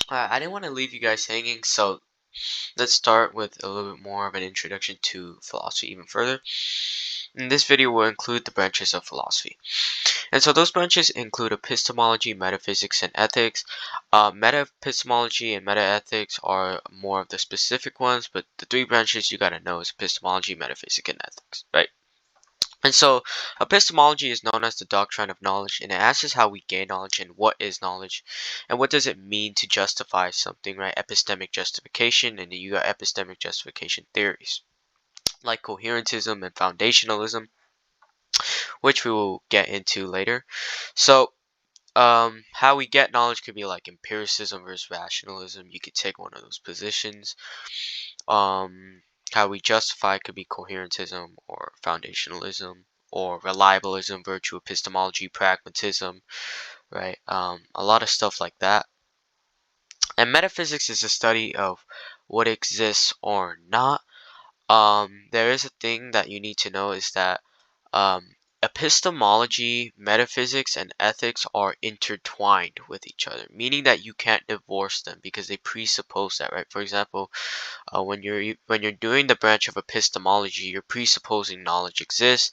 I didn't want to leave you guys hanging, so let's start with a little bit more of an introduction to philosophy even further. In this video, will include the branches of philosophy. And so those branches include epistemology, metaphysics, and ethics. Meta-epistemology and meta-ethics are more of the specific ones, but the three branches you gotta know is epistemology, metaphysics, and ethics, right? And so, epistemology is known as the doctrine of knowledge, and it asks how we gain knowledge and what is knowledge, and what does it mean to justify something, right? Epistemic justification, and then you got epistemic justification theories, like coherentism and foundationalism, which we will get into later. So, how we get knowledge could be like empiricism versus rationalism. You could take one of those positions. How we justify could be coherentism or foundationalism or reliabilism, virtue epistemology, pragmatism, right? A lot of stuff like that. And metaphysics is the study of what exists or not. There is a thing that you need to know is that epistemology, metaphysics, and ethics are intertwined with each other, meaning that you can't divorce them because they presuppose that, right? For example, when you're doing the branch of epistemology, you're presupposing knowledge exists.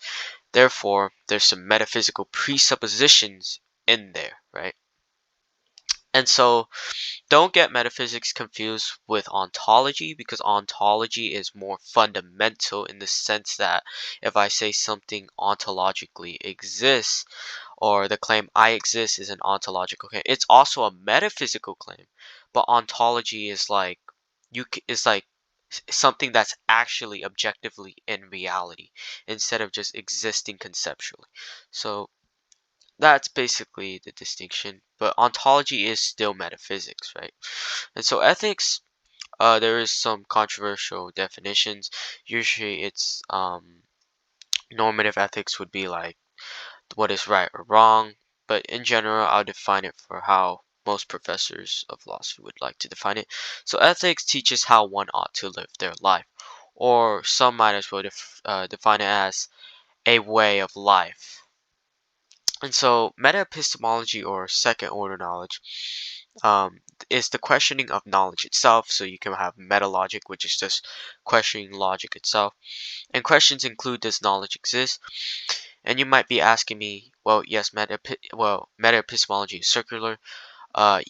Therefore, there's some metaphysical presuppositions in there, right? And so don't get metaphysics confused with ontology because ontology is more fundamental in the sense that if I say something ontologically exists or the claim I exist is an ontological claim, it's also a metaphysical claim. But ontology is like is like something that's actually objectively in reality instead of just existing conceptually. So that's basically the distinction. But ontology is still metaphysics, right? And so ethics, there is some controversial definitions. Usually, it's normative ethics would be like what is right or wrong. But in general, I'll define it for how most professors of philosophy would like to define it. So ethics teaches how one ought to live their life, or some might as well define it as a way of life. And so meta-epistemology or second order knowledge is the questioning of knowledge itself. So you can have meta logic, which is just questioning logic itself. And questions include does knowledge exist? And you might be asking me, well, yes, meta epistemology is circular.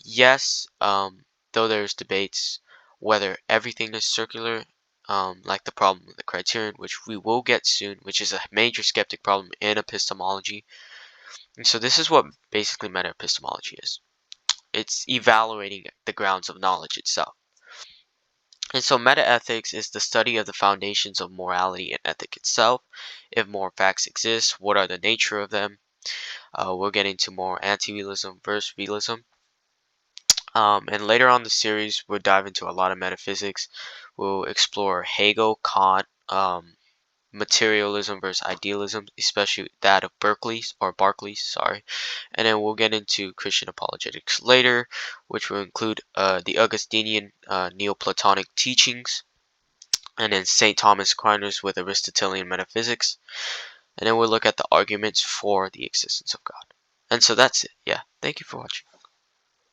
Yes, though there's debates whether everything is circular, like the problem with the criterion, which we will get soon, which is a major skeptic problem in epistemology. And so this is what basically meta epistemology is. It's evaluating the grounds of knowledge itself. And so metaethics is the study of the foundations of morality and ethic itself. If more facts exist, what are the nature of them? We'll get into more anti-realism versus realism. And later on the series, we'll dive into a lot of metaphysics. We'll explore Hegel, Kant, materialism versus idealism, especially that of Berkeley's, sorry. And then we'll get into Christian apologetics later, which will include the Augustinian Neoplatonic teachings, and then St. Thomas Aquinas with Aristotelian metaphysics. And then we'll look at the arguments for the existence of God. And so that's it. Yeah, thank you for watching.